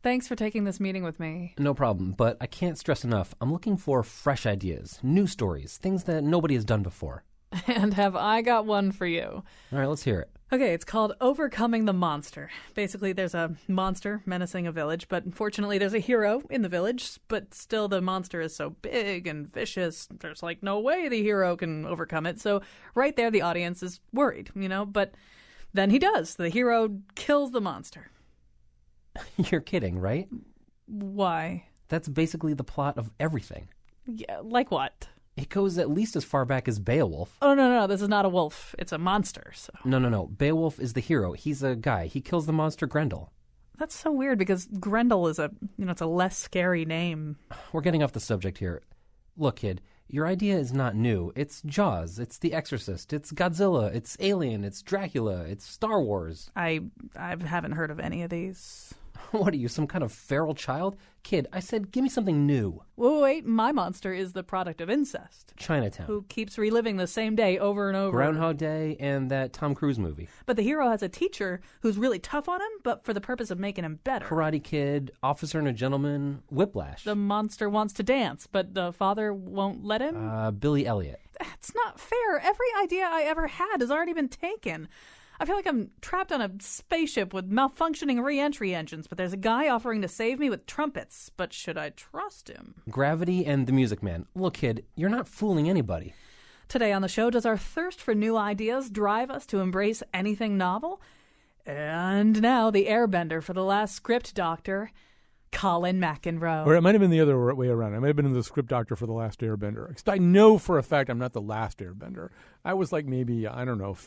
Thanks for taking this meeting with me. No problem, but I can't stress enough. I'm looking for fresh ideas, new stories, things that nobody has done before. And have I got one for you? All right, let's hear it. Okay, it's called Overcoming the Monster. Basically, there's a monster menacing a village, but unfortunately there's a hero in the village, but still the monster is so big and vicious, there's like no way the hero can overcome it. So right there, the audience is worried, but then he does. The hero kills the monster. You're kidding, right? Why? That's basically the plot of everything. Yeah, like what? It goes at least as far back as Beowulf. Oh, no, this is not a wolf. It's a monster. So. No. Beowulf is the hero. He's a guy. He kills the monster Grendel. That's so weird because Grendel is it's a less scary name. We're getting off the subject here. Look, kid, your idea is not new. It's Jaws. It's The Exorcist. It's Godzilla. It's Alien. It's Dracula. It's Star Wars. I haven't heard of any of these. What are you, some kind of feral child? Kid, I said give me something new. Wait, my monster is the product of incest. Chinatown. Who keeps reliving the same day over and over. Groundhog Day and that Tom Cruise movie. But the hero has a teacher who's really tough on him, but for the purpose of making him better. Karate Kid, Officer and a Gentleman, Whiplash. The monster wants to dance, but the father won't let him? Billy Elliot. That's not fair. Every idea I ever had has already been taken. I feel like I'm trapped on a spaceship with malfunctioning re-entry engines, but there's a guy offering to save me with trumpets. But should I trust him? Gravity and The Music Man. Look, kid, you're not fooling anybody. Today on the show, does our thirst for new ideas drive us to embrace anything novel? And now, the airbender for the last script doctor, Colin McEnroe. Or it might have been the other way around. I might have been the script doctor for the last airbender. Because I know for a fact I'm not the last airbender. I was like maybe, I don't know,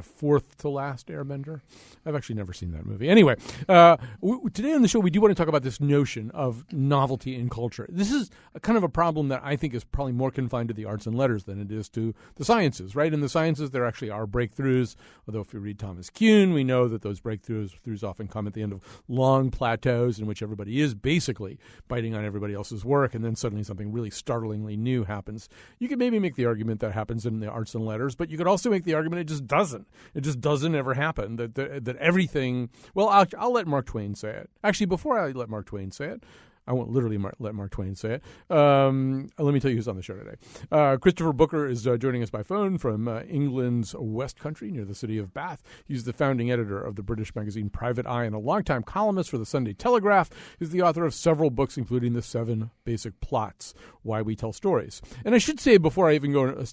fourth to last airbender. I've actually never seen that movie. Anyway, today on the show we do want to talk about this notion of novelty in culture. This is a kind of a problem that I think is probably more confined to the arts and letters than it is to the sciences, right? In the sciences there actually are breakthroughs, although if you read Thomas Kuhn, we know that those breakthroughs often come at the end of long plateaus in which everybody is basically biting on everybody else's work, and then suddenly something really startlingly new happens. You could maybe make the argument that happens in the arts and letters, but you could also make the argument it just doesn't. It just doesn't ever happen. That everything. Well, I'll let Mark Twain say it. Actually, before I let Mark Twain say it, I won't literally let Mark Twain say it. Let me tell you who's on the show today. Christopher Booker is joining us by phone from England's West Country near the city of Bath. He's the founding editor of the British magazine Private Eye and a longtime columnist for the Sunday Telegraph. He's the author of several books, including The 7 Basic Plots, Why We Tell Stories. And I should say, before I even go a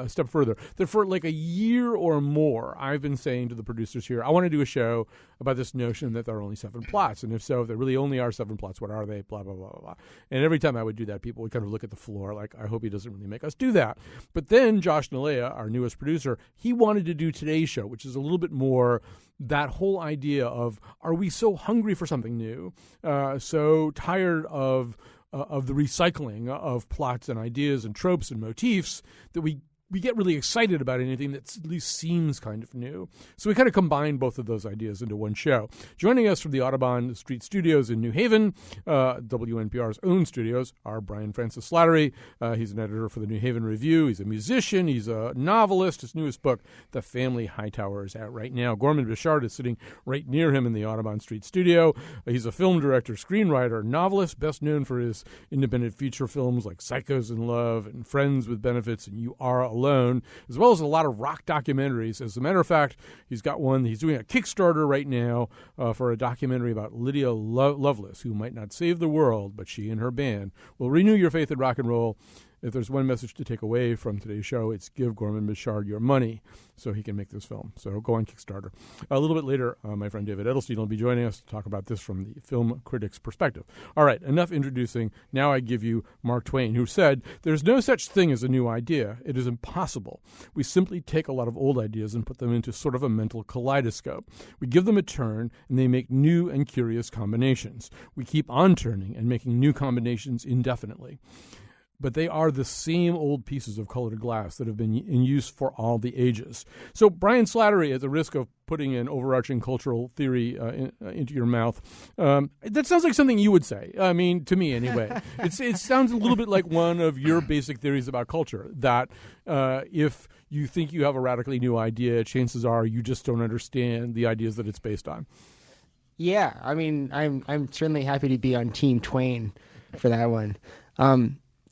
step further, that for like a year or more, I've been saying to the producers here, I want to do a show about this notion that there are only 7 plots. And if so, if there really only are 7 plots, what are they? Blah, blah, blah, blah, blah. And every time I would do that, people would kind of look at the floor like, I hope he doesn't really make us do that. But then Josh Nalea, our newest producer, he wanted to do today's show, which is a little bit more that whole idea of, are we so hungry for something new, so tired of the recycling of plots and ideas and tropes and motifs that we get really excited about anything that at least seems kind of new. So we kind of combine both of those ideas into one show. Joining us from the Audubon Street Studios in New Haven, WNPR's own studios, are Brian Francis Slattery. He's an editor for the New Haven Review. He's a musician. He's a novelist. His newest book, The Family Hightower, is out right now. Gorman Bechard is sitting right near him in the Audubon Street studio. He's a film director, screenwriter, novelist, best known for his independent feature films like Psychos in Love and Friends with Benefits and You Are Alone, as well as a lot of rock documentaries. As a matter of fact, he's got one, he's doing a Kickstarter right now for a documentary about Lydia Loveless, who might not save the world, but she and her band will renew your faith in rock and roll. If there's one message to take away from today's show, it's give Gorman Bechard your money so he can make this film. So go on Kickstarter. A little bit later, my friend David Edelstein will be joining us to talk about this from the film critic's perspective. All right, enough introducing. Now I give you Mark Twain, who said, "There's no such thing as a new idea. It is impossible. We simply take a lot of old ideas and put them into sort of a mental kaleidoscope. We give them a turn, and they make new and curious combinations. We keep on turning and making new combinations indefinitely. But they are the same old pieces of colored glass that have been in use for all the ages." So Brian Slattery, at the risk of putting an overarching cultural theory into your mouth, that sounds like something you would say. I mean, to me anyway. It sounds a little bit like one of your basic theories about culture, that if you think you have a radically new idea, chances are you just don't understand the ideas that it's based on. Yeah, I mean, I'm certainly happy to be on Team Twain for that one.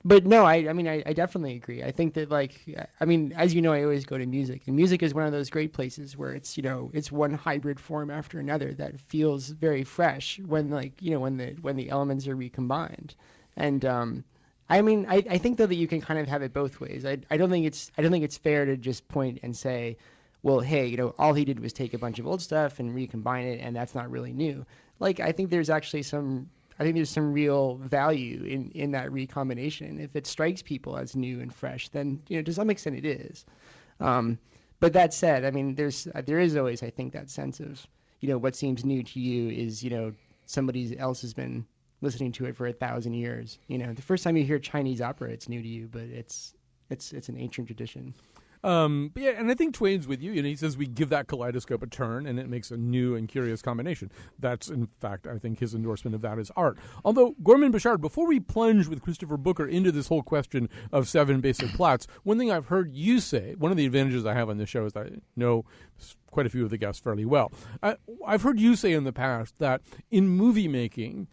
But no, I mean, I definitely agree. I think that, like, I mean, as you know, I always go to music, and music is one of those great places where it's, it's one hybrid form after another that feels very fresh when, like, when the elements are recombined. And I mean, I think though that you can kind of have it both ways. I don't think it's fair to just point and say, well, hey, all he did was take a bunch of old stuff and recombine it, and that's not really new. Like, I think there's some real value in that recombination. If it strikes people as new and fresh, then to some extent it is. But that said, I mean, there is always, I think, that sense of what seems new to you is somebody else has been listening to it for 1,000 years. The first time you hear Chinese opera, it's new to you, but it's an ancient tradition. But yeah, and I think Twain's with you. He says we give that kaleidoscope a turn, and it makes a new and curious combination. That's, in fact, I think his endorsement of that is art. Although, Gorman Bechard, before we plunge with Christopher Booker into this whole question of 7 basic plots, one thing I've heard you say, one of the advantages I have on this show is that I know quite a few of the guests fairly well. I've heard you say in the past that in movie making,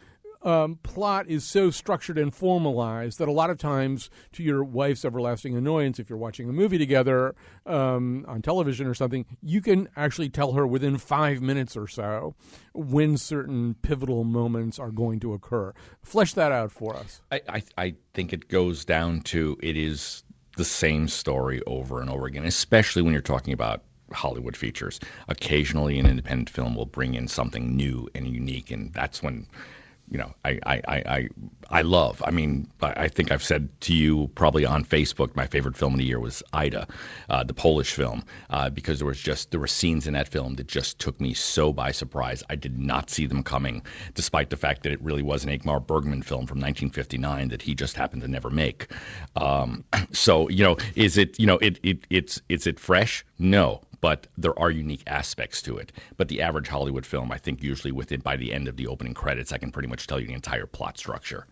plot is so structured and formalized that a lot of times, to your wife's everlasting annoyance, if you're watching a movie together on television or something, you can actually tell her within 5 minutes or so when certain pivotal moments are going to occur. Flesh that out for us. I think it goes down to it is the same story over and over again, especially when you're talking about Hollywood features. Occasionally, an independent film will bring in something new and unique, and that's when I love. I mean, I think I've said to you probably on Facebook, my favorite film of the year was Ida, the Polish film, because there were scenes in that film that just took me so by surprise. I did not see them coming, despite the fact that it really was an Ingmar Bergman film from 1959 that he just happened to never make. So is it fresh? No. But there are unique aspects to it. But the average Hollywood film, I think usually by the end of the opening credits, I can pretty much tell you the entire plot structure.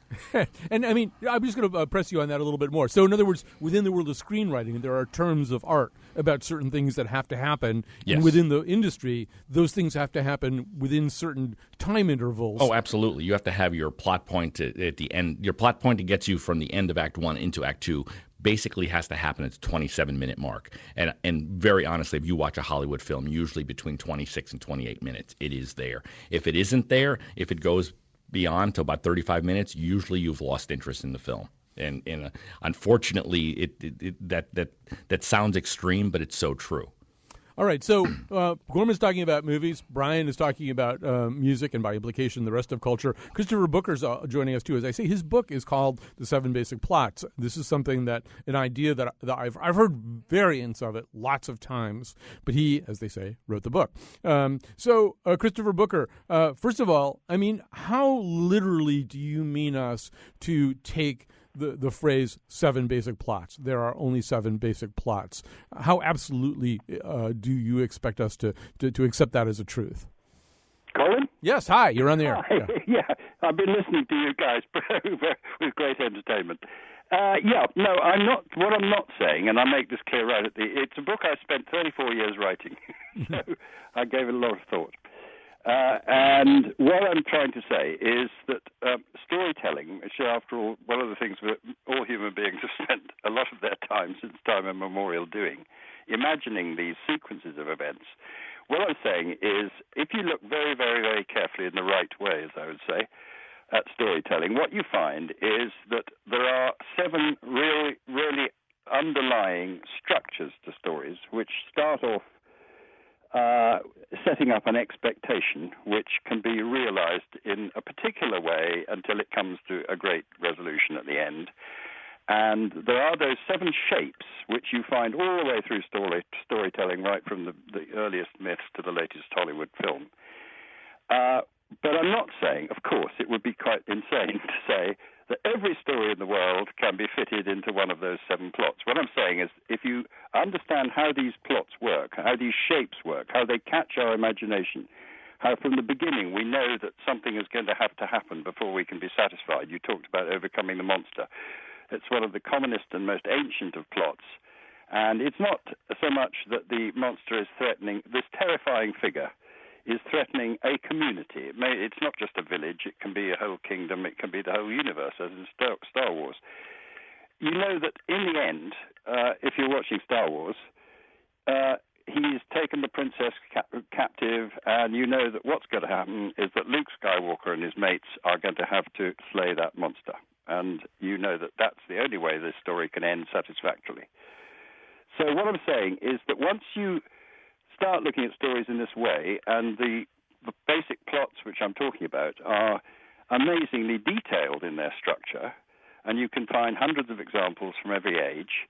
And I mean, I'm just going to press you on that a little bit more. So in other words, within the world of screenwriting, there are terms of art about certain things that have to happen. Yes. And within the industry, those things have to happen within certain time intervals. Oh, absolutely. You have to have your plot point at the end. Your plot point that gets you from the end of Act 1 into Act 2 basically has to happen at the 27-minute mark. And very honestly, if you watch a Hollywood film, usually between 26 and 28 minutes, it is there. If it isn't there, if it goes beyond to about 35 minutes, usually you've lost interest in the film. And unfortunately, that sounds extreme, but it's so true. All right, so Gorman's talking about movies. Brian is talking about music and, by implication, the rest of culture. Christopher Booker's joining us, too. As I say, his book is called The 7 Basic Plots. This is something an idea that I've heard variants of it lots of times, but he, as they say, wrote the book. So, Christopher Booker, first of all, I mean, how literally do you mean us to take the phrase 7 basic plots? There are only 7 basic plots. How absolutely do you expect us to accept that as a truth? Colin? Yes, hi, you're on the air. Hi. Yeah, I've been listening to you guys with great entertainment. No, I'm not. What I'm not saying, and I make this clear right at it's a book I spent 34 years writing, so I gave it a lot of thought. And what I'm trying to say is that storytelling, which after all, one of the things that all human beings have spent a lot of their time since time immemorial doing, imagining these sequences of events. What I'm saying is, if you look very, very, very carefully in the right way, as I would say, at storytelling, what you find is that there are 7 really underlying structures to stories, which start off setting up an expectation which can be realized in a particular way until it comes to a great resolution at the end. And there are those 7 shapes which you find all the way through storytelling, right from the earliest myths to the latest Hollywood film. But I'm not saying, of course, it would be quite insane to say that every story in the world can be fitted into one of those 7 plots. What I'm saying is, if you understand how these plots work, how these shapes work, how they catch our imagination, how from the beginning we know that something is going to have to happen before we can be satisfied. You talked about overcoming the monster. It's one of the commonest and most ancient of plots. And it's not so much that the monster is threatening. This terrifying figure is threatening a community. It's not just a village. It can be a whole kingdom. It can be the whole universe, as in Star Wars. You know that in the end, if you're watching Star Wars, he's taken the princess captive, and you know that what's going to happen is that Luke Skywalker and his mates are going to have to slay that monster. And you know that that's the only way this story can end satisfactorily. So what I'm saying is that once you start looking at stories in this way, and the basic plots which I'm talking about are amazingly detailed in their structure, and you can find hundreds of examples from every age,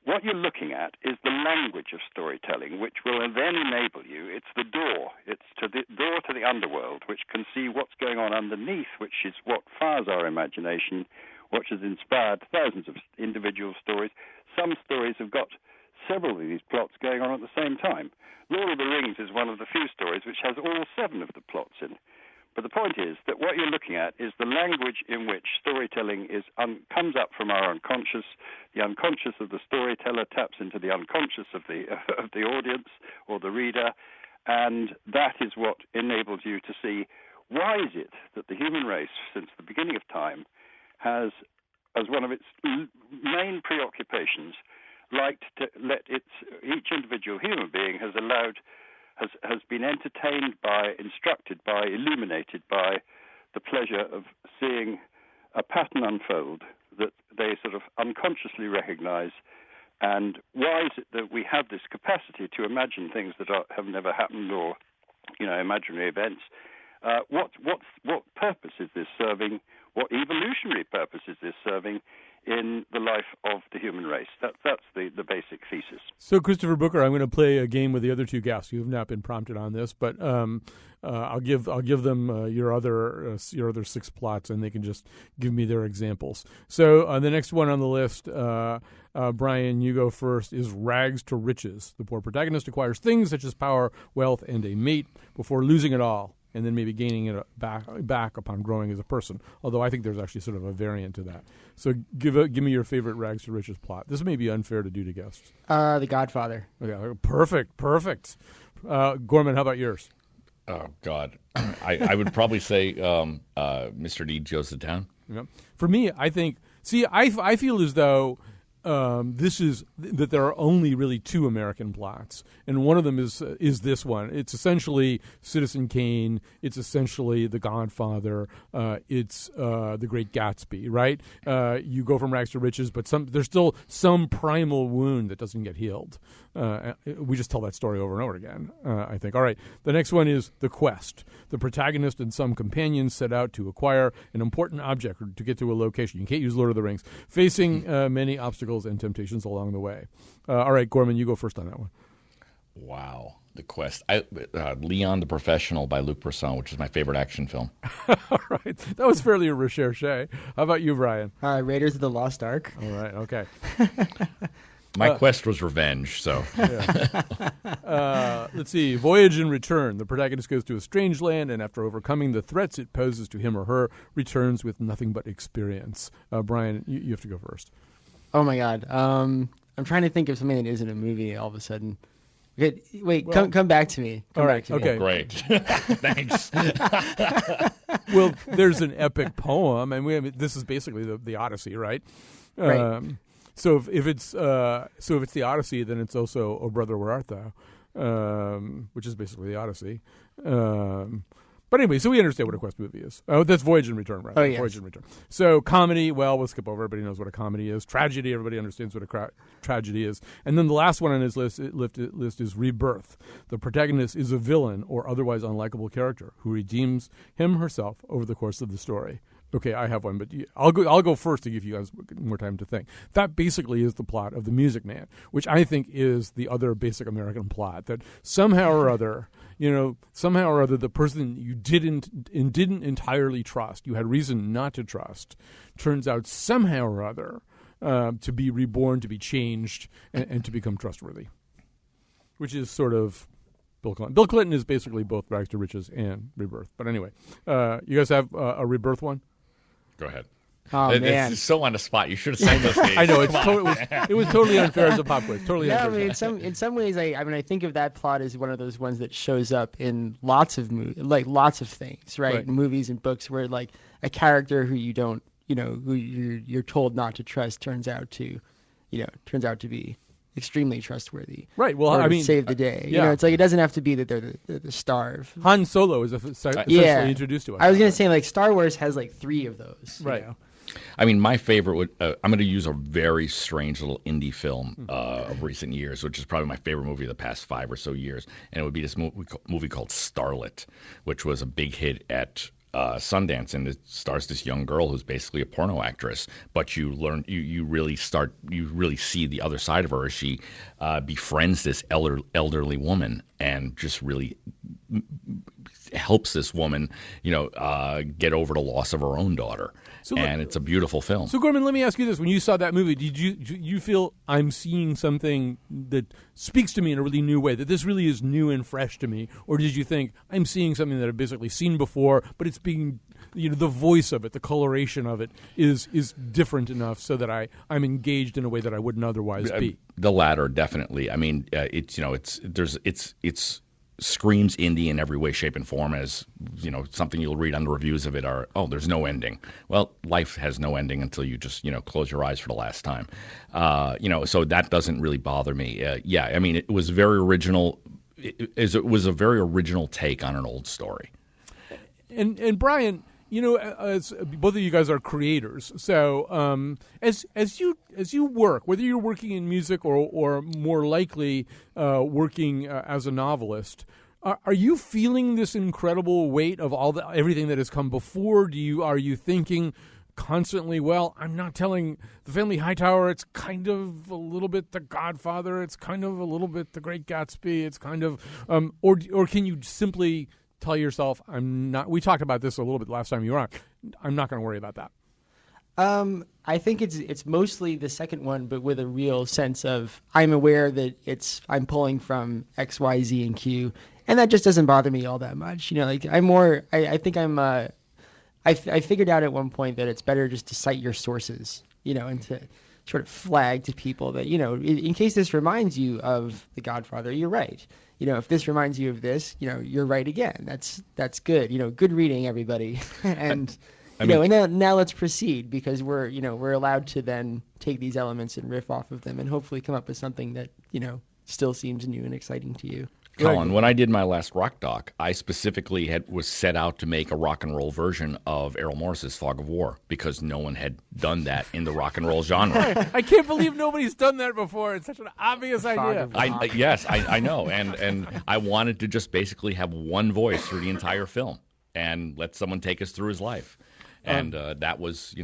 what you're looking at is the language of storytelling, which will then enable you. It's the door. It's the door to the underworld, which can see what's going on underneath, which is what fires our imagination, which has inspired thousands of individual stories. Some stories have got several of these plots going on at the same time. Lord of the Rings is one of the few stories which has all 7 of the plots in. But the point is that what you're looking at is the language in which storytelling comes up from our unconscious. The unconscious of the storyteller taps into the unconscious of the audience or the reader, and that is what enables you to see why is it that the human race, since the beginning of time, has, as one of its main preoccupations, liked to let each individual human being has been entertained by, instructed by, illuminated by the pleasure of seeing a pattern unfold that they sort of unconsciously recognize. And why is it that we have this capacity to imagine things that have never happened, or, imaginary events? What purpose is this serving? What evolutionary purpose is this serving in the life of the human race? That's the basic thesis. So, Christopher Booker, I'm going to play a game with the other 2 guests. You have not been prompted on this, but I'll give them your other 6 plots, and they can just give me their examples. So, the next one on the list, Brian, you go first, is Rags to Riches. The poor protagonist acquires things such as power, wealth, and a mate before losing it all, and then maybe gaining it back upon growing as a person. Although I think there's actually sort of a variant to that. So give me your favorite Rags to Riches plot. This may be unfair to do to guests. The Godfather. Okay, perfect. Gorman, how about yours? Oh, God. I would probably say Mr. D goes to town. Yeah. For me, I think, I feel as though that there are only really 2 American plots, and one of them is this one. It's essentially Citizen Kane. It's essentially The Godfather. It's The Great Gatsby. Right? You go from rags to riches, but there's still some primal wound that doesn't get healed. We just tell that story over and over again. I think. All right. The next one is The Quest. The protagonist and some companions set out to acquire an important object or to get to a location. You can't use Lord of the Rings. Facing many obstacles and temptations along the way. All right, Gorman, you go first on that one. Wow. The Quest. Leon the Professional by Luc Besson, which is my favorite action film. All right. That was fairly a recherche. How about you, Brian? Raiders of the Lost Ark. All right. Okay. My quest was revenge, so. Yeah. Let's see. Voyage and Return. The protagonist goes to a strange land, and after overcoming the threats it poses to him or her, returns with nothing but experience. Brian, you have to go first. Oh, my God. I'm trying to think of something that isn't a movie all of a sudden. Okay, wait, come back to me. All right, okay. Great. Thanks. Well, there's an epic poem, and this is basically the Odyssey, right? Right. So if it's the Odyssey, then it's also "O Brother, Where Art Thou," which is basically the Odyssey. But anyway, so we understand what a quest movie is. Oh, that's Voyage and Return, right? Oh, yes. Voyage and Return. So comedy, well, we'll skip over. Everybody knows what a comedy is. Tragedy, everybody understands what a tragedy is. And then the last one on his list is Rebirth. The protagonist is a villain or otherwise unlikable character who redeems him herself over the course of the story. Okay, I have one, but I'll go first to give you guys more time to think. That basically is the plot of The Music Man, which I think is the other basic American plot, that somehow or other, the person you didn't entirely trust, you had reason not to trust, turns out somehow or other to be reborn, to be changed, and to become trustworthy, which is sort of Bill Clinton. Bill Clinton is basically both Rags to Riches and Rebirth. But anyway, you guys have a Rebirth one? Go ahead. Oh man, It's so on the spot. You should have said those names. I know it was totally unfair as a pop quiz. Totally Yeah, I unfair. mean, in some ways, I think of that plot as one of those ones that shows up in lots of lots of things, right? Right. In movies and books, where like a character who you don't, who you're told not to trust turns out to be extremely trustworthy. Right. Well, or I to mean, save the day. yeah. It's like it doesn't have to be that they're the star of. Han Solo is essentially introduced to us. I was gonna say like Star Wars has like 3 of those. Right. I mean, my favorite would. I'm going to use a very strange little indie film of recent years, which is probably my favorite movie of the past 5 or so years, and it would be this movie called Starlet, which was a big hit at Sundance, and it stars this young girl who's basically a porno actress. But you really see the other side of her as she befriends this elderly woman and just really helps this woman, get over the loss of her own daughter. And it's a beautiful film. So, Gorman, let me ask you this: when you saw that movie, did you feel I'm seeing something that speaks to me in a really new way? That this really is new and fresh to me, or did you think I'm seeing something that I've basically seen before, but it's being, the voice of it, the coloration of it is different enough so that I'm engaged in a way that I wouldn't otherwise be? The latter, definitely. I mean, it's screams indie in every way, shape, and form. As something you'll read on the reviews of it are, there's no ending. Well, life has no ending until you just close your eyes for the last time. So that doesn't really bother me. I mean, it was very original. It was a very original take on an old story. And Brian, as both of you guys are creators, so as you work, whether you're working in music or more likely working as a novelist, are you feeling this incredible weight of everything that has come before? Are you thinking constantly, well, I'm not telling The Family Hightower, it's kind of a little bit The Godfather, it's kind of a little bit The Great Gatsby, it's kind of or can you simply tell yourself, we talked about this a little bit last time you were on, I'm not going to worry about that? I think it's mostly the second one, but with a real sense of I'm aware that I'm pulling from X, Y, Z, and Q, and that just doesn't bother me all that much. I figured out at one point that it's better just to cite your sources, and to sort of flag to people that, in case this reminds you of The Godfather, you're right. If this reminds you of this, you're right again. That's good. Good reading, everybody. And and now let's proceed, because we're allowed to then take these elements and riff off of them and hopefully come up with something that, still seems new and exciting to you. Colin, when I did my last rock doc, I specifically was set out to make a rock and roll version of Errol Morris's Fog of War, because no one had done that in the rock and roll genre. I can't believe nobody's done that before. It's such an obvious idea. I know, and I wanted to just basically have one voice through the entire film and let someone take us through his life, and that was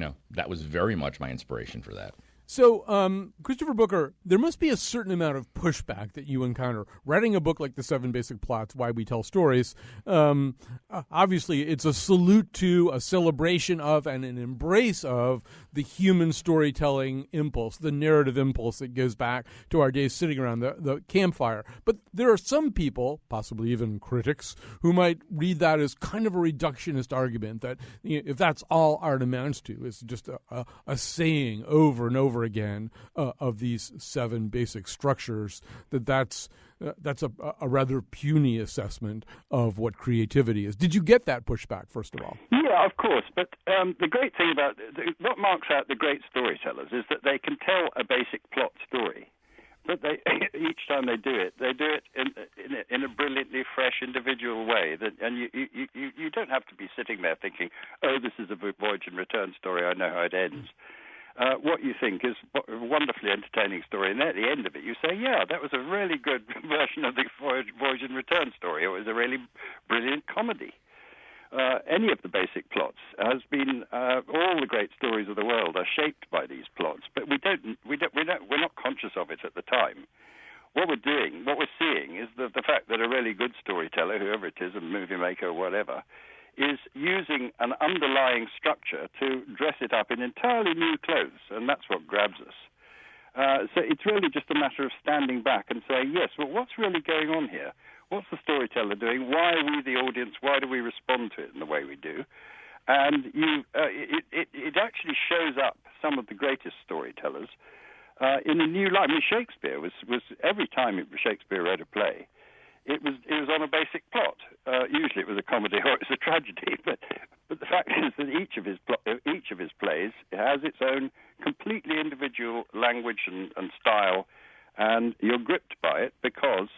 very much my inspiration for that. So, Christopher Booker, there must be a certain amount of pushback that you encounter writing a book like The 7 Basic Plots, Why We Tell Stories. Obviously, it's a salute to, a celebration of, and an embrace of the human storytelling impulse, the narrative impulse that goes back to our days sitting around the campfire. But there are some people, possibly even critics, who might read that as kind of a reductionist argument, that if that's all art amounts to, is just a saying over and over again of these 7 basic structures, that's a rather puny assessment of what creativity is. Did you get that pushback, first of all? Yeah, of course. But the great thing about what marks out the great storytellers is that they can tell a basic plot story, but each time they do it in a brilliantly fresh, individual way. And you don't have to be sitting there thinking, oh, this is a voyage and return story, I know how it ends. What you think is a wonderfully entertaining story, and at the end of it you say, yeah, that was a really good version of the voyage and return story. It was a really brilliant comedy. Any of the basic plots has been all the great stories of the world are shaped by these plots, but we're not conscious of it at the time. What we're seeing is the fact that a really good storyteller, whoever it is, a movie maker or whatever, is using an underlying structure to dress it up in entirely new clothes, and that's what grabs us. So it's really just a matter of standing back and saying, yes, well, what's really going on here? What's the storyteller doing? Why are we the audience? Why do we respond to it in the way we do? And it actually shows up some of the greatest storytellers in a new light. I mean, Shakespeare was every time Shakespeare read a play, it was on a basic plot. Usually, it was a comedy or it was a tragedy. But the fact is that each of his plays has its own completely individual language and style, and you're gripped by it because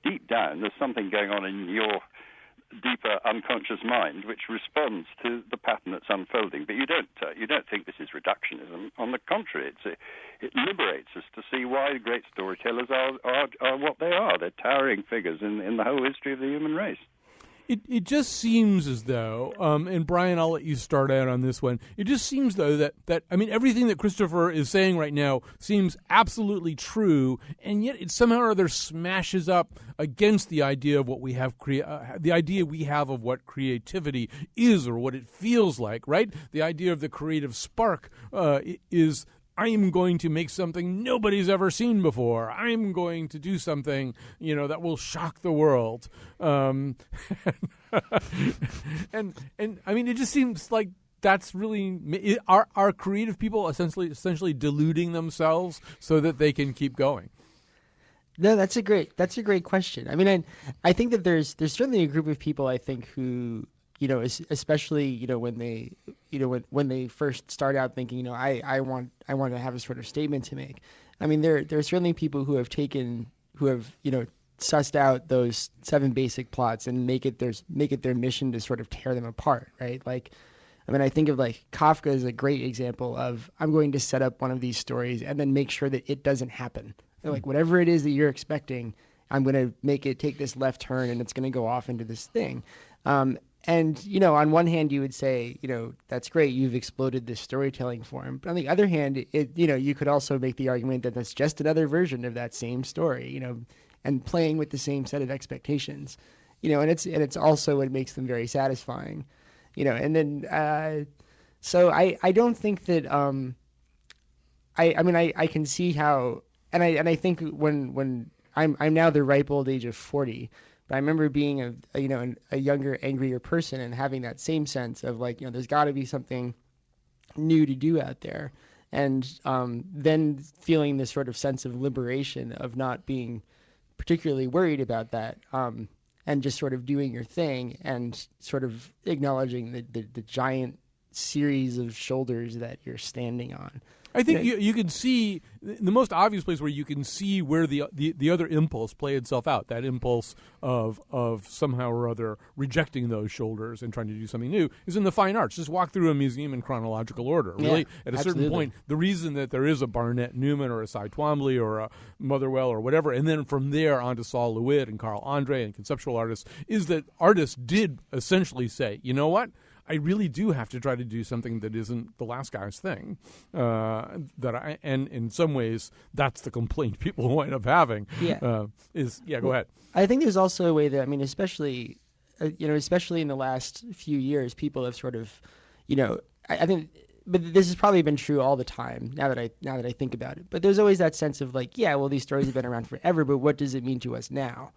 deep down there's something going on in your deeper unconscious mind which responds to the pattern that's unfolding. But you don't think this is reductionism. On the contrary, it liberates us to see why great storytellers are what they are. They're towering figures in the whole history of the human race. It just seems as though, and Brian, I'll let you start out on this one. It just seems though that I mean everything that Christopher is saying right now seems absolutely true, and yet it somehow or other smashes up against the idea of what we have the idea we have of what creativity is or what it feels like. Right? The idea of the creative spark is. I am going to make something nobody's ever seen before. I'm going to do something, that will shock the world. And I mean, it just seems like that's really are creative people essentially deluding themselves so that they can keep going. No, that's a great question. I mean, I think that there's certainly a group of people I think who, especially when they first start out thinking, I want to have a sort of statement to make. I mean, there are certainly people who have sussed out those 7 basic plots and make it their mission to sort of tear them apart, right? Like, I mean, I think of like Kafka is a great example of I'm going to set up one of these stories and then make sure that it doesn't happen. Like whatever it is that you're expecting, I'm going to make it take this left turn and it's going to go off into this thing. And, on one hand, you would say, that's great. You've exploded this storytelling form. But on the other hand, you could also make the argument that that's just another version of that same story, and playing with the same set of expectations, and it's also what makes them very satisfying, and then, so I don't think that, I can see how, and I think when I'm now the ripe old age of 40, but I remember being a younger, angrier person and having that same sense of like, there's got to be something new to do out there. And then feeling this sort of sense of liberation of not being particularly worried about that and just sort of doing your thing and sort of acknowledging the giant series of shoulders that you're standing on. I think you can see the most obvious place where you can see where the other impulse play itself out. That impulse of somehow or other rejecting those shoulders and trying to do something new is in the fine arts. Just walk through a museum in chronological order. Really, at a certain point, the reason that there is a Barnett Newman or a Cy Twombly or a Motherwell or whatever, and then from there on to Saul LeWitt and Carl Andre and conceptual artists, is that artists did essentially say, you know what? I really do have to try to do something that isn't the last guy's thing. And in some ways, that's the complaint people wind up having. Go ahead. I think there's also a way that, I mean, especially in the last few years, people have sort of, I think, but this has probably been true all the time now that I think about it. But there's always that sense of like, yeah, well, these stories have been around forever, but what does it mean to us now?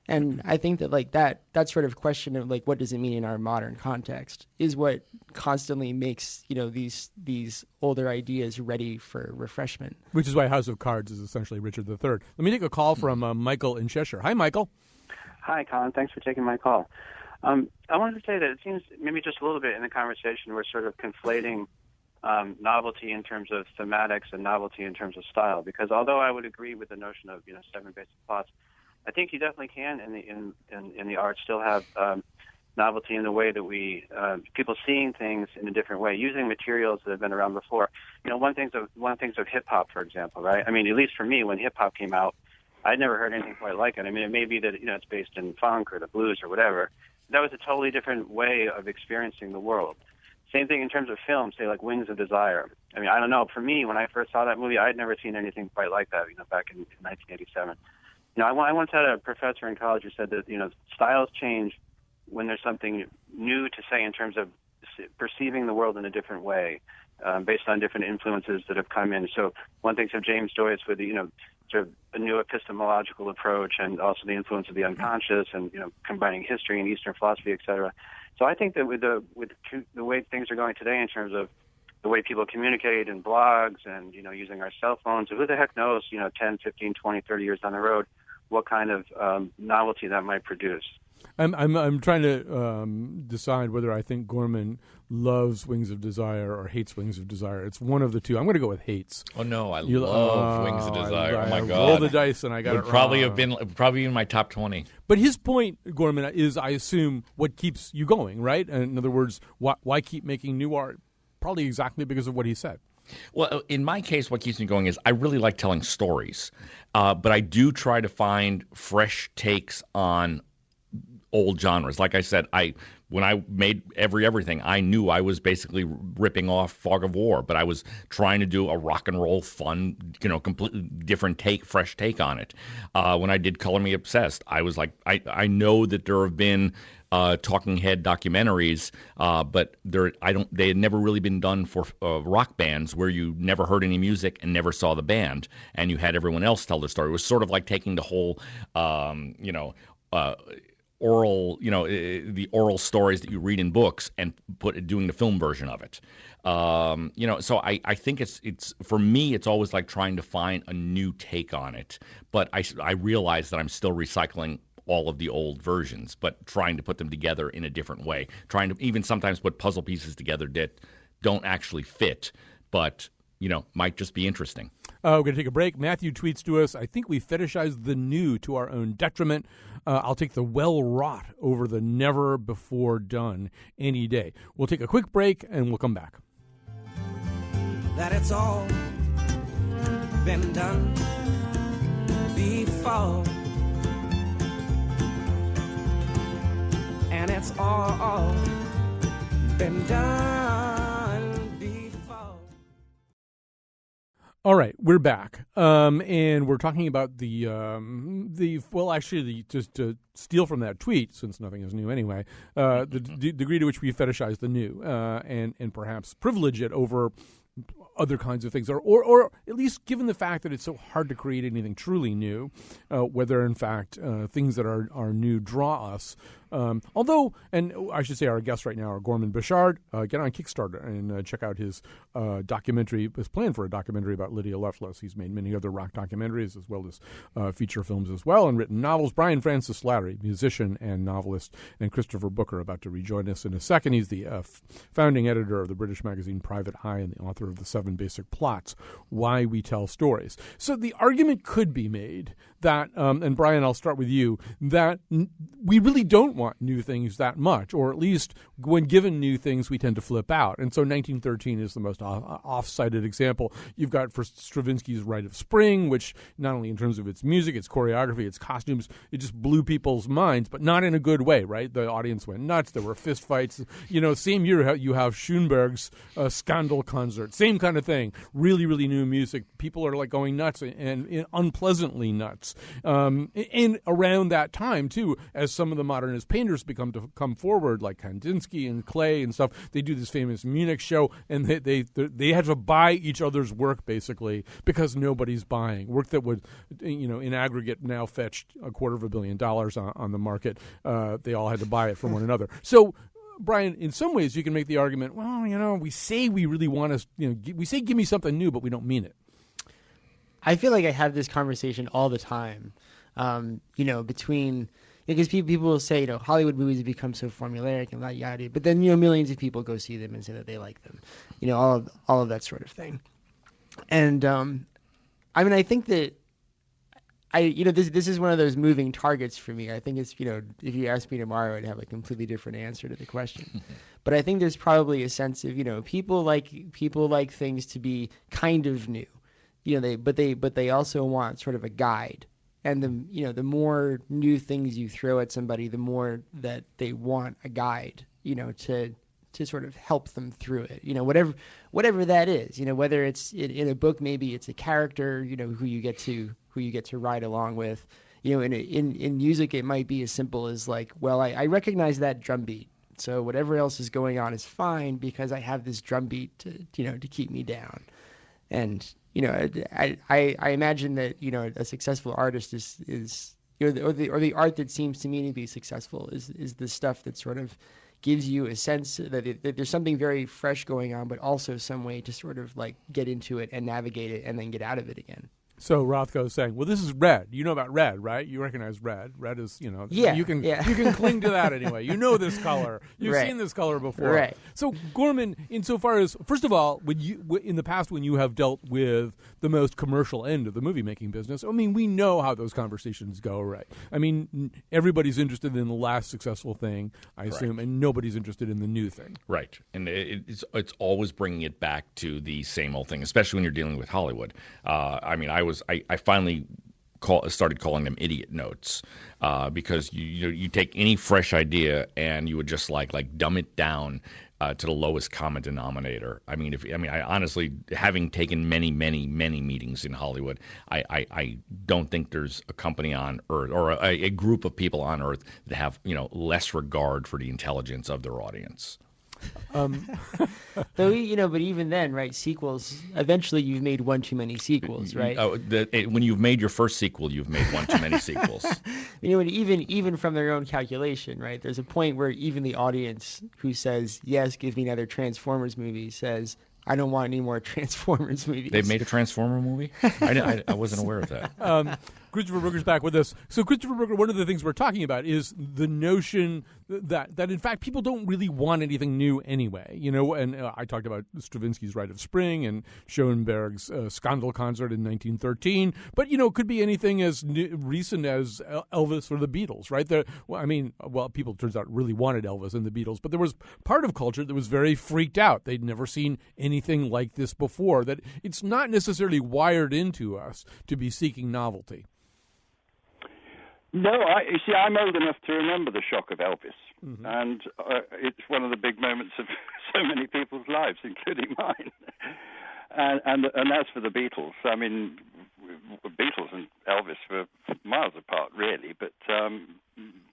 And I think that like that sort of question of like what does it mean in our modern context is what constantly makes these older ideas ready for refreshment. Which is why House of Cards is essentially Richard III. Let me take a call from Michael in Cheshire. Hi, Michael. Hi, Colin. Thanks for taking my call. I wanted to say that it seems maybe just a little bit in the conversation we're sort of conflating novelty in terms of thematics and novelty in terms of style. Because although I would agree with the notion of 7 basic plots, I think you definitely can in the art still have novelty in the way that we people seeing things in a different way, using materials that have been around before. One of the things of hip hop, for example, right? I mean, at least for me, when hip hop came out, I'd never heard anything quite like it. I mean, it may be that it's based in funk or the blues or whatever. That was a totally different way of experiencing the world. Same thing in terms of film, say like Wings of Desire. I mean, I don't know. For me, when I first saw that movie, I'd never seen anything quite like that. Back in 1987. I once had a professor in college who said that, styles change when there's something new to say in terms of perceiving the world in a different way, based on different influences that have come in. So one thinks of James Joyce with sort of a new epistemological approach and also the influence of the unconscious and, combining history and Eastern philosophy, et cetera. So I think that with the way things are going today in terms of the way people communicate in blogs and, using our cell phones, who the heck knows, 10, 15, 20, 30 years down the road, what kind of novelty that might produce. I'm trying to decide whether I think Gorman loves Wings of Desire or hates Wings of Desire. It's one of the two. I'm going to go with hates. Oh no, I love Wings of Desire. Oh my God! Roll the dice, and I got it wrong. Probably in my top 20. But his point, Gorman, is I assume what keeps you going, right? And in other words, why keep making new art? Probably exactly because of what he said. Well, in my case, what keeps me going is I really like telling stories, but I do try to find fresh takes on old genres. Like I said, when I made everything, I knew I was basically ripping off Fog of War, but I was trying to do a rock and roll, fun, completely different fresh take on it. When I did Color Me Obsessed, I was like, I know that there have been talking head documentaries, but they had never really been done for rock bands where you never heard any music and never saw the band, and you had everyone else tell the story. It was sort of like taking the whole, oral, the oral stories that you read in books and doing the film version of it. So I think it's for me, it's always like trying to find a new take on it. But I realize that I'm still recycling all of the old versions, but trying to put them together in a different way. Trying to even sometimes put puzzle pieces together that don't actually fit, but might just be interesting. We're going to take a break. Matthew tweets to us, I think we fetishize the new to our own detriment. I'll take the well-wrought over the never-before-done any day. We'll take a quick break, and we'll come back. That it's all been done before, and it's all been done before. All right, we're back, and we're talking about just to steal from that tweet, since nothing is new anyway, the degree to which we fetishize the new, and perhaps privilege it over other kinds of things, or at least given the fact that it's so hard to create anything truly new, whether in fact things that are new draw us. Although, and I should say our guests right now are Gorman Bechard. Get on Kickstarter and check out his documentary, his plan for a documentary about Lydia Loveless. He's made many other rock documentaries as well as feature films as well, and written novels. Brian Francis Slattery, musician and novelist, and Christopher Booker, about to rejoin us in a second. He's the founding editor of the British magazine Private Eye and the author of the 7 Basic Plots, Why We Tell Stories. So the argument could be made that, and Brian, I'll start with you, that we really don't want new things that much, or at least when given new things, we tend to flip out. And so 1913 is the most off-cited example. You've got for Stravinsky's Rite of Spring, which not only in terms of its music, its choreography, its costumes, it just blew people's minds, but not in a good way, right? The audience went nuts. There were fistfights. Same year you have Schoenberg's Scandal concert. Same kind of thing. Really, really new music. People are like going nuts and unpleasantly nuts. And around that time, too, as some of the modernist painters come forward, like Kandinsky and Klee and stuff, they do this famous Munich show, and they had to buy each other's work, basically, because nobody's buying. Work that would, in aggregate now fetched $250 million on the market. They all had to buy it from one another. So, Brian, in some ways you can make the argument, well, we say we really want to, we say give me something new, but we don't mean it. I feel like I have this conversation all the time, because people will say, Hollywood movies have become so formulaic and yada, but then, millions of people go see them and say that they like them, all of that sort of thing. And, I think that this is one of those moving targets for me. I think it's, if you ask me tomorrow, I'd have a completely different answer to the question. But I think there's probably a sense of, people like things to be kind of new, but they also want sort of a guide. And the more new things you throw at somebody, the more that they want a guide, to sort of help them through it. Whatever that is, whether it's in a book, maybe it's a character, who you get to ride along with. In music, it might be as simple as like, well, I recognize that drum beat, so whatever else is going on is fine because I have this drum beat to keep me down. And I imagine that a successful artist is or the art that seems to me to be successful is the stuff that sort of gives you a sense that there's something very fresh going on, but also some way to sort of like get into it and navigate it and then get out of it again. So Rothko is saying, well, this is Red. You know about Red, right? You recognize Red. Red is, you can cling to that anyway. You know this color. You've seen this color before. Right. So Gorman, insofar as, first of all, in the past when you have dealt with the most commercial end of the movie making business, I mean, we know how those conversations go, right? I mean, everybody's interested in the last successful thing, I assume, and nobody's interested in the new thing. Right. And it's always bringing it back to the same old thing, especially when you're dealing with Hollywood. I finally started calling them idiot notes because you take any fresh idea and you would just like dumb it down to the lowest common denominator. I honestly, having taken many meetings in Hollywood, I don't think there's a company on earth or a group of people on earth that have less regard for the intelligence of their audience. Though, but even then, right? Sequels. Eventually, you've made one too many sequels, right? When you've made your first sequel, you've made one too many sequels. And even from their own calculation, right? There's a point where even the audience who says, "Yes, give me another Transformers movie," says, "I don't want any more Transformers movies." They've made a Transformer movie? I wasn't aware of that. Christopher Brooker's back with us. So, Christopher Brooker, one of the things we're talking about is the notion that in fact people don't really want anything new anyway. And I talked about Stravinsky's Rite of Spring and Schoenberg's Scandal concert in 1913, but it could be anything as recent as Elvis or the Beatles, right? People turns out really wanted Elvis and the Beatles, but there was part of culture that was very freaked out. They'd never seen anything like this before. That it's not necessarily wired into us to be seeking novelty. No, I'm old enough to remember the shock of Elvis, and it's one of the big moments of so many people's lives, including mine. And as for the Beatles, Beatles and Elvis were miles apart, really, but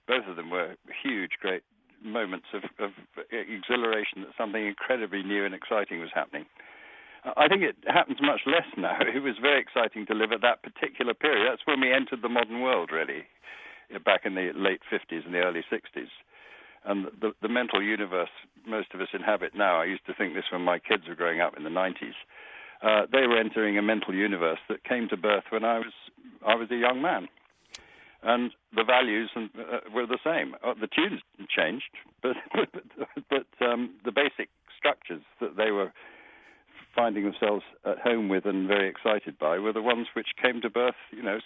both of them were huge, great moments of exhilaration that something incredibly new and exciting was happening. I think it happens much less now. It was very exciting to live at that particular period. That's when we entered the modern world, really, back in the late 50s and the early 60s. And the mental universe most of us inhabit now, I used to think this when my kids were growing up in the 90s, they were entering a mental universe that came to birth when I was a young man. And the values were the same. The tunes changed, but the basic structures that they were finding themselves at home with and very excited by were the ones which came to birth,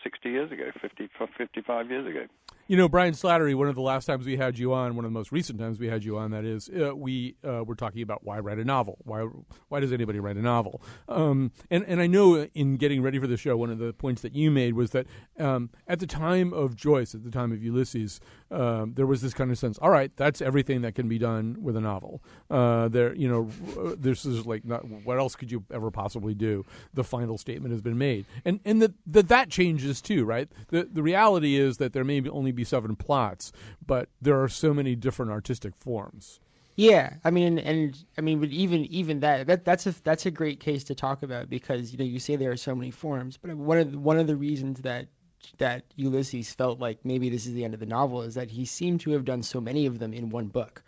60 years ago, 55 years ago. Brian Slattery, one of the last times we had you on, one of the most recent times we had you on, that is, we were talking about why write a novel. Why does anybody write a novel? And I know in getting ready for the show, one of the points that you made was that at the time of Joyce, at the time of Ulysses, there was this kind of sense, all right, that's everything that can be done with a novel. This is like, not, what else could you ever possibly do? The final statement has been made. And that changes too, right? The reality is that there may only be 7 plots, but there are so many different artistic forms. Yeah, but even that's a great case to talk about because you say there are so many forms, but one of the reasons that Ulysses felt like maybe this is the end of the novel is that he seemed to have done so many of them in one book.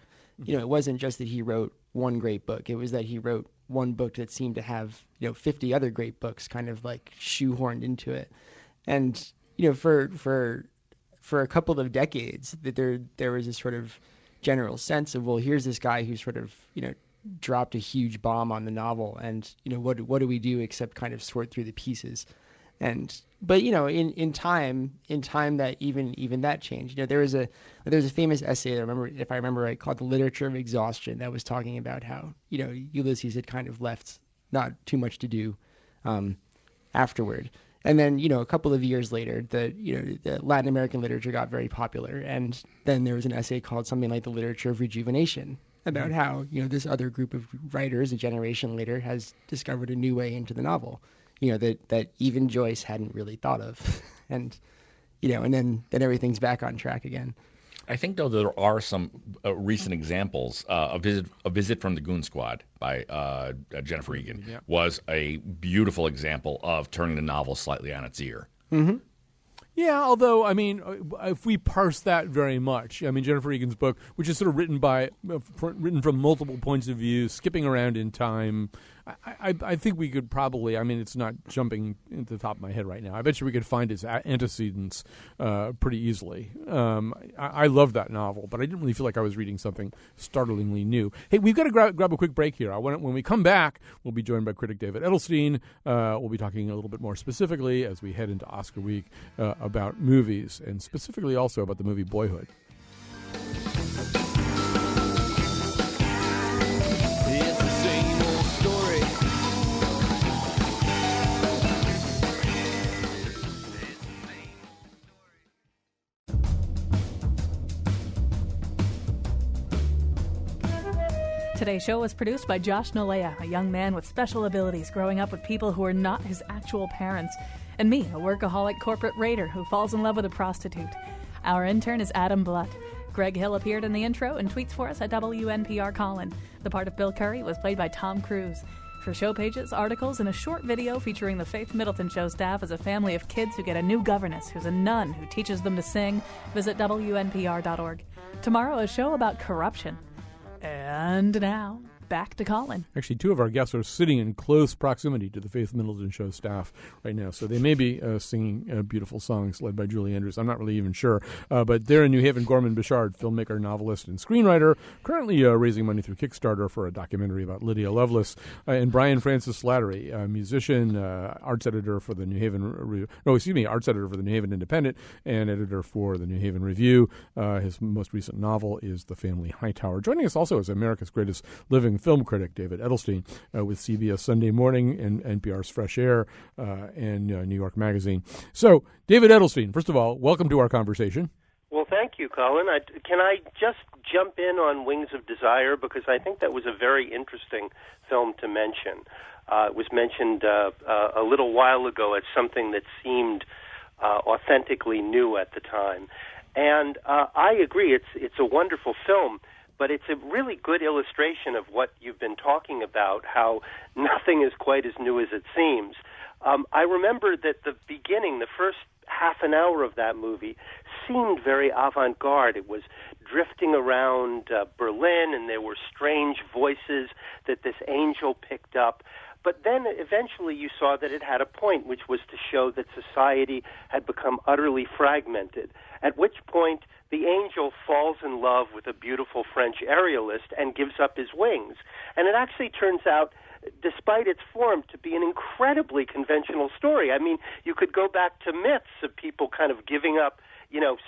It wasn't just that he wrote one great book; it was that he wrote one book that seemed to have 50 other great books kind of like shoehorned into it, and for a couple of decades that there was a sort of general sense of, well, here's this guy who sort of dropped a huge bomb on the novel, and what do we do except kind of sort through the pieces, but in time that even that changed. There was a famous essay if I remember right, called "The Literature of Exhaustion," that was talking about how Ulysses had kind of left not too much to do afterward. And then, a couple of years later, the Latin American literature got very popular. And then there was an essay called something like "The Literature of Rejuvenation" about how, this other group of writers a generation later has discovered a new way into the novel, that even Joyce hadn't really thought of. And then everything's back on track again. I think, though, there are some recent examples. A Visit from the Goon Squad by Jennifer Egan was a beautiful example of turning the novel slightly on its ear. Mm-hmm. Yeah, although, I mean, if we parse that very much, I mean, Jennifer Egan's book, which is sort of written from multiple points of view, skipping around in time, I think we could probably, I mean, it's not jumping into the top of my head right now. I bet you we could find its antecedents pretty easily. I love that novel, but I didn't really feel like I was reading something startlingly new. Hey, we've got to grab a quick break here. When we come back, we'll be joined by critic David Edelstein. We'll be talking a little bit more specifically as we head into Oscar week about movies, and specifically also about the movie Boyhood. Today's show was produced by Josh Nolea, a young man with special abilities growing up with people who are not his actual parents, and me, a workaholic corporate raider who falls in love with a prostitute. Our intern is Adam Blutt. Greg Hill appeared in the intro and tweets for us at WNPR Colin. The part of Bill Curry was played by Tom Cruise. For show pages, articles, and a short video featuring the Faith Middleton Show staff as a family of kids who get a new governess who's a nun who teaches them to sing, visit WNPR.org. Tomorrow, a show about corruption. And now, back to Colin. Actually, two of our guests are sitting in close proximity to the Faith Middleton Show staff right now, so they may be singing beautiful songs led by Julie Andrews. I'm not really even sure. But they're in New Haven. Gorman Bechard, filmmaker, novelist, and screenwriter, currently raising money through Kickstarter for a documentary about Lydia Lovelace. And Brian Francis Slattery, a musician, arts editor for the New Haven arts editor for the New Haven Independent and editor for the New Haven Review. His most recent novel is The Family Hightower. Joining us also is America's Greatest Living Film critic David Edelstein with CBS Sunday Morning and NPR's Fresh Air and New York Magazine. So, David Edelstein, first of all, welcome to our conversation. Well, thank you, Colin. Can I just jump in on Wings of Desire, because I think that was a very interesting film to mention. It was mentioned a little while ago as something that seemed authentically new at the time. And I agree, it's a wonderful film, but it's a really good illustration of what you've been talking about, how nothing is quite as new as it seems. I remember that the beginning, the first half an hour of that movie, seemed very avant-garde. It was drifting around Berlin, and there were strange voices that this angel picked up. But then eventually you saw that it had a point, which was to show that society had become utterly fragmented, at which point the angel falls in love with a beautiful French aerialist and gives up his wings. And it actually turns out, despite its form, to be an incredibly conventional story. I mean, you could go back to myths of people kind of giving up,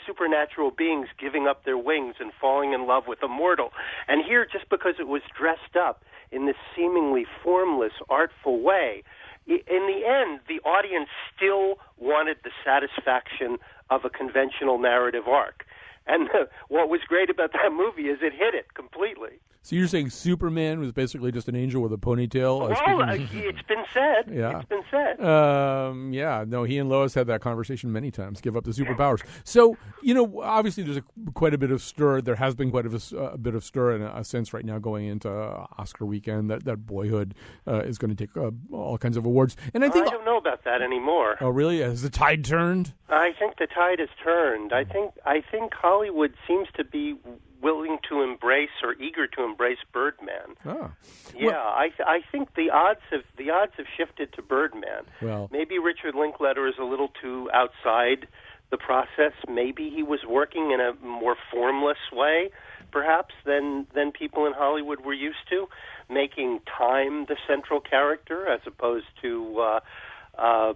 supernatural beings giving up their wings and falling in love with a mortal. And here, just because it was dressed up in this seemingly formless, artful way, in the end, the audience still wanted the satisfaction of a conventional narrative arc. And what was great about that movie is it hit it completely. So you're saying Superman was basically just an angel with a ponytail? It's been said. Yeah. It's been said. He and Lois had that conversation many times, give up the superpowers. So, obviously there's quite a bit of stir. There has been quite a bit of stir in a sense right now going into Oscar weekend that Boyhood is going to take all kinds of awards. And I don't know about that anymore. Oh, really? Has the tide turned? I think the tide has turned. I think Hollywood seems to be willing to embrace or eager to embrace Birdman. Oh. Yeah, I think the odds have shifted to Birdman. Well, maybe Richard Linklater is a little too outside the process. Maybe he was working in a more formless way, perhaps, than people in Hollywood were used to, making time the central character as opposed to a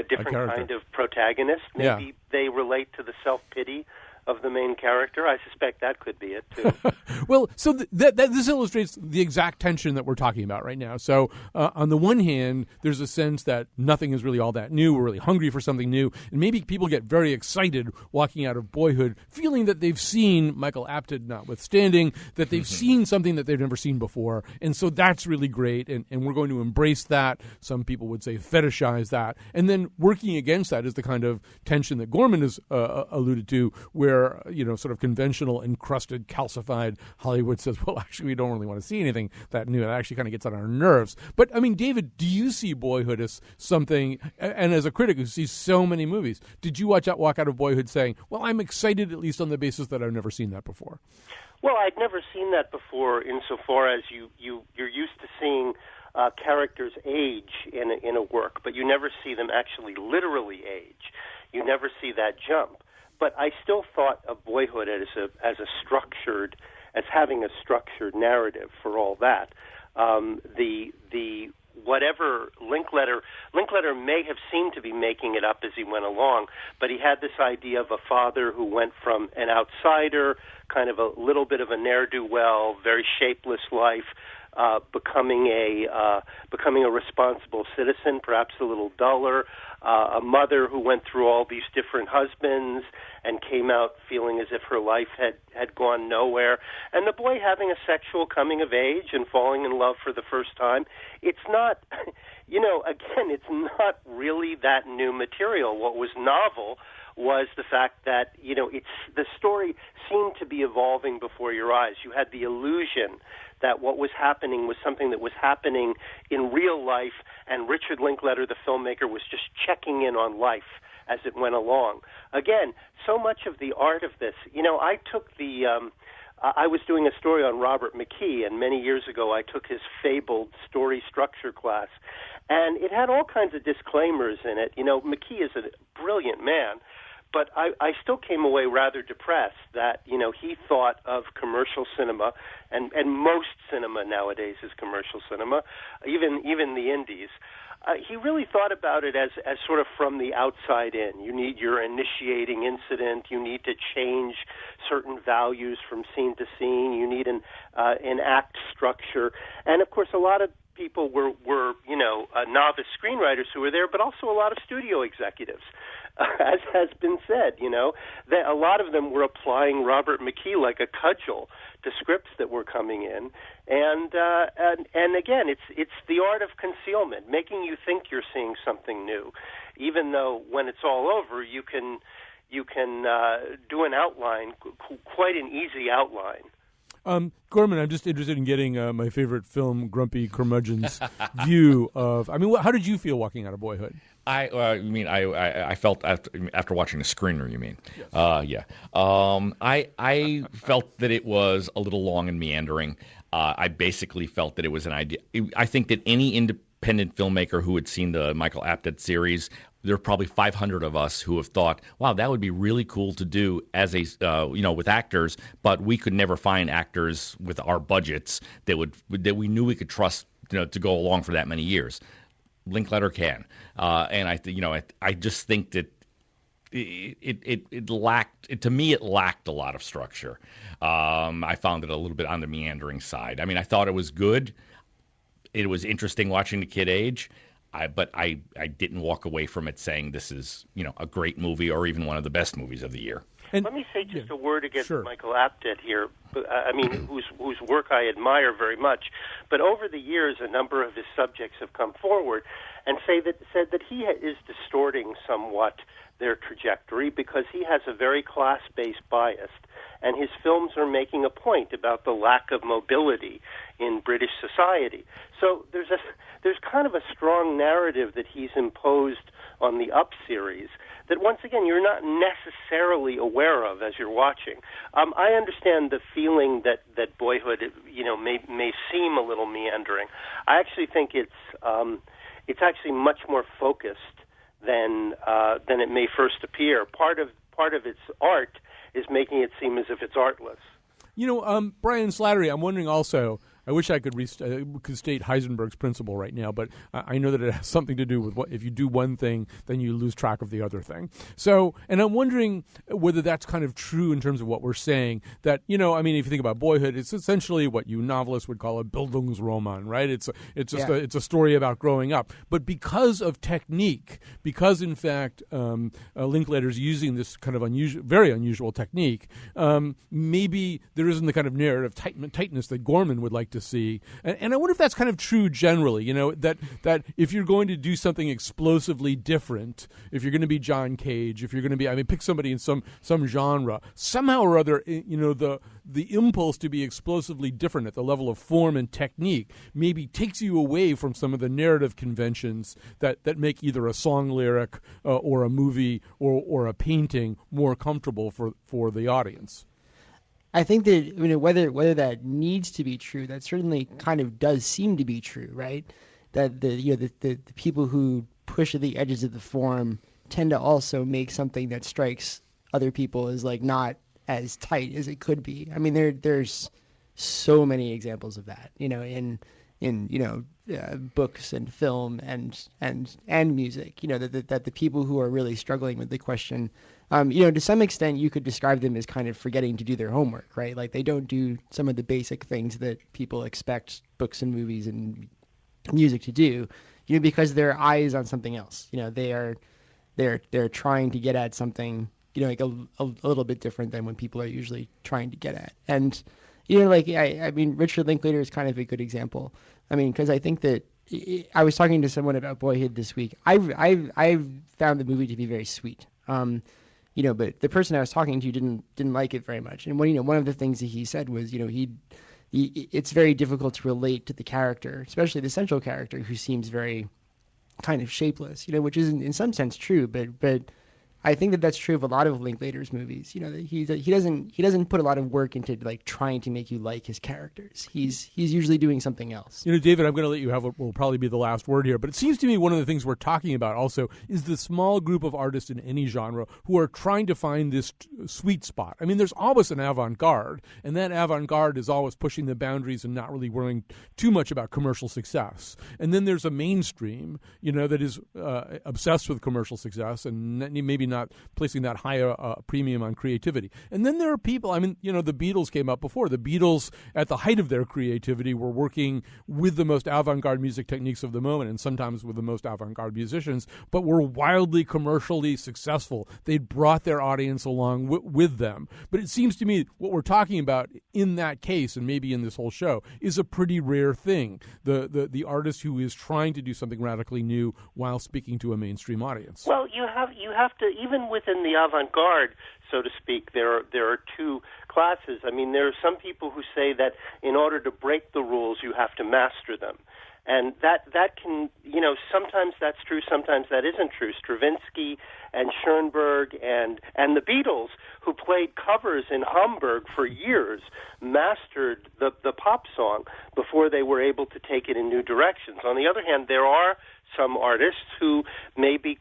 different kind of protagonist. Maybe they relate to the self-pity of the main character. I suspect that could be it, too. Well, so this illustrates the exact tension that we're talking about right now. So on the one hand, there's a sense that nothing is really all that new. We're really hungry for something new. And maybe people get very excited walking out of Boyhood, feeling that they've seen, Michael Apted notwithstanding, that they've seen something that they've never seen before. And so that's really great. And we're going to embrace that. Some people would say fetishize that. And then working against that is the kind of tension that Gorman has alluded to, where where, sort of conventional, encrusted, calcified Hollywood says, well, actually, we don't really want to see anything that new. It actually kind of gets on our nerves. But, I mean, David, do you see Boyhood as something, and as a critic who sees so many movies, did you walk out of Boyhood saying, well, I'm excited at least on the basis that I've never seen that before? Well, I'd never seen that before insofar as you're used to seeing characters age in a work, but you never see them actually literally age. You never see that jump. But I still thought of Boyhood as having a structured narrative for all that. Whatever Linkletter may have seemed to be making it up as he went along, but he had this idea of a father who went from an outsider, kind of a little bit of a ne'er-do-well, very shapeless life, becoming a responsible citizen, perhaps a little duller, a mother who went through all these different husbands and came out feeling as if her life had gone nowhere, and the boy having a sexual coming of age and falling in love for the first time. It's not, again, it's not really that new material. What was novel was the fact that, the story seemed to be evolving before your eyes. You had the illusion that what was happening was something that was happening in real life, and Richard Linkletter, the filmmaker, was just checking in on life as it went along. Again, so much of the art of this, I took I was doing a story on Robert McKee, and many years ago I took his fabled story structure class, and it had all kinds of disclaimers in it. McKee is a brilliant man, but I still came away rather depressed that, he thought of commercial cinema, and most cinema nowadays is commercial cinema, even the indies. He really thought about it as sort of from the outside in. You need your initiating incident. You need to change certain values from scene to scene. You need an act structure. And, of course, a lot of people were novice screenwriters who were there, but also a lot of studio executives. As has been said, that a lot of them were applying Robert McKee like a cudgel to scripts that were coming in, and again, it's the art of concealment, making you think you're seeing something new, even though when it's all over, you can do an outline, quite an easy outline. Gorman, I'm just interested in getting my favorite film, Grumpy Curmudgeon's view of. I mean, how did you feel walking out of Boyhood? I felt after watching the screener. You mean? Yes. Yeah. I felt that it was a little long and meandering. I basically felt that it was an idea. I think that any independent filmmaker who had seen the Michael Apted series, there are probably 500 of us who have thought, "Wow, that would be really cool to do as a with actors," but we could never find actors with our budgets that we knew we could trust to go along for that many years. Linkletter can, and I just think that it lacked. To me, it lacked a lot of structure. I found it a little bit on the meandering side. I mean, I thought it was good. It was interesting watching the kid age. But I didn't walk away from it saying this is a great movie or even one of the best movies of the year. And, let me say just a word against sure. Michael Apted here. I mean, whose work I admire very much. But over the years, a number of his subjects have come forward and said that he is distorting somewhat their trajectory because he has a very class-based bias, and his films are making a point about the lack of mobility in British society. So there's kind of a strong narrative that he's imposed on the Up series that, once again, you're not necessarily aware of as you're watching. I understand the feeling that Boyhood, may seem a little meandering. I actually think it's actually much more focused than it may first appear. Part of its art is making it seem as if it's artless. Brian Slattery, I'm wondering also, I wish I could state Heisenberg's principle right now, but I know that it has something to do with if you do one thing, then you lose track of the other thing. So, and I'm wondering whether that's kind of true in terms of what we're saying, that, if you think about Boyhood, it's essentially what you novelists would call a Bildungsroman, right? It's a story about growing up. But because of technique, because in fact Linkletter's using this kind of very unusual technique, maybe there isn't the kind of narrative tightness that Gorman would like like to see. And I wonder if that's kind of true generally, that if you're going to do something explosively different, if you're going to be John Cage, if you're going to be, pick somebody in some genre, somehow or other, the impulse to be explosively different at the level of form and technique maybe takes you away from some of the narrative conventions that make either a song lyric or a movie or a painting more comfortable for the audience. I think that whether that needs to be true, that certainly kind of does seem to be true, right? That the people who push at the edges of the form tend to also make something that strikes other people as like not as tight as it could be. I mean, there's so many examples of that, in books and film and music. That the people who are really struggling with the question, to some extent, you could describe them as kind of forgetting to do their homework, right? Like they don't do some of the basic things that people expect books and movies and music to do, because their eye is on something else. They're trying to get at something, like a little bit different than what people are usually trying to get at. And, Richard Linklater is kind of a good example. Because I think that I was talking to someone about Boyhood this week. I've found the movie to be very sweet. But the person I was talking to didn't like it very much. And one of the things that he said was, it's very difficult to relate to the character, especially the central character who seems very kind of shapeless, which is in some sense true, but I think that that's true of a lot of Linklater's movies. He doesn't put a lot of work into like trying to make you like his characters. He's usually doing something else. David, I'm going to let you have what will probably be the last word here, but it seems to me one of the things we're talking about also is the small group of artists in any genre who are trying to find this sweet spot. There's always an avant-garde, and that avant-garde is always pushing the boundaries and not really worrying too much about commercial success. And then there's a mainstream, that is obsessed with commercial success and maybe not placing that high premium on creativity. And then there are people, the Beatles came up before. The Beatles, at the height of their creativity, were working with the most avant-garde music techniques of the moment and sometimes with the most avant-garde musicians, but were wildly commercially successful. They'd brought their audience along with them. But it seems to me what we're talking about in that case, and maybe in this whole show, is a pretty rare thing. The artist who is trying to do something radically new while speaking to a mainstream audience. Well, you have to, even within the avant-garde, so to speak, there are two classes. There are some people who say that in order to break the rules, you have to master them. And that can, sometimes that's true, sometimes that isn't true. Stravinsky and Schoenberg and the Beatles, who played covers in Hamburg for years, mastered the pop song before they were able to take it in new directions. On the other hand, there are some artists who maybe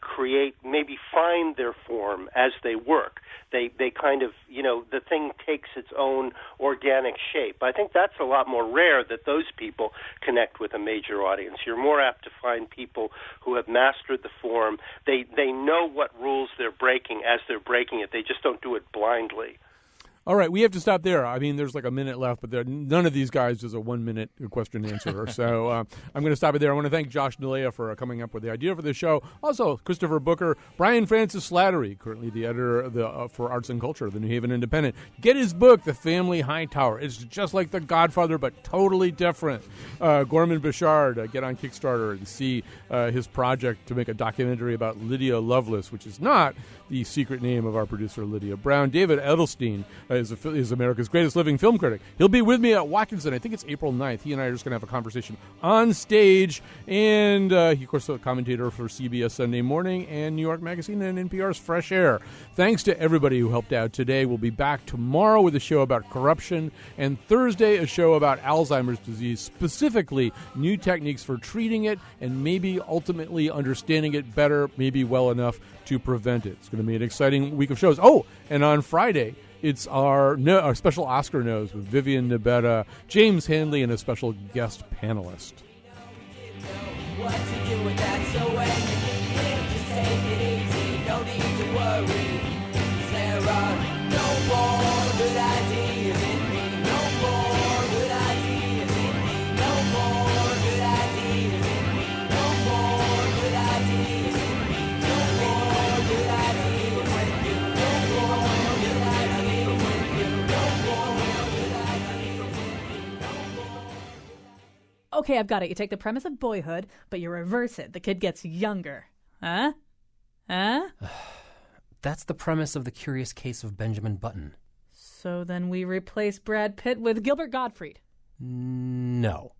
find their form as they work. They kind of, the thing takes its own organic shape. I think that's a lot more rare that those people connect with a major audience. You're more apt to find people who have mastered the form. They know what rules they're breaking as they're breaking it. They just don't do it blindly. All right, we have to stop there. There's like a minute left, but none of these guys is a 1-minute question answer. So I'm going to stop it there. I want to thank Josh Nalea for coming up with the idea for the show. Also, Christopher Booker, Brian Francis Slattery, currently the editor for Arts and Culture of the New Haven Independent. Get his book, The Family Hightower. It's just like The Godfather, but totally different. Gorman Bechard, get on Kickstarter and see his project to make a documentary about Lydia Lovelace, which is not the secret name of our producer, Lydia Brown. David Edelstein is America's greatest living film critic. He'll be with me at Watkinson. I think it's April 9th. He and I are just going to have a conversation on stage. And he, of course, is a commentator for CBS Sunday Morning and New York Magazine and NPR's Fresh Air. Thanks to everybody who helped out today. We'll be back tomorrow with a show about corruption, and Thursday a show about Alzheimer's disease, specifically new techniques for treating it and maybe ultimately understanding it better, maybe well enough to prevent it. It's going to be an exciting week of shows. Oh, and on Friday, it's our special Oscar Nose with Vivian Nabetta, James Handley, and a special guest panelist. What to do with that, so when just take it easy, no need to worry. There are no more good ideas in me, no more good ideas in me, no more good ideas in me, no more good ideas in me, no more good ideas with you, no more good ideas with you, no more good ideas with you, no more. Okay, I've got it. You take the premise of Boyhood, but you reverse it. The kid gets younger. Huh? Huh? That's the premise of The Curious Case of Benjamin Button. So then we replace Brad Pitt with Gilbert Gottfried. No.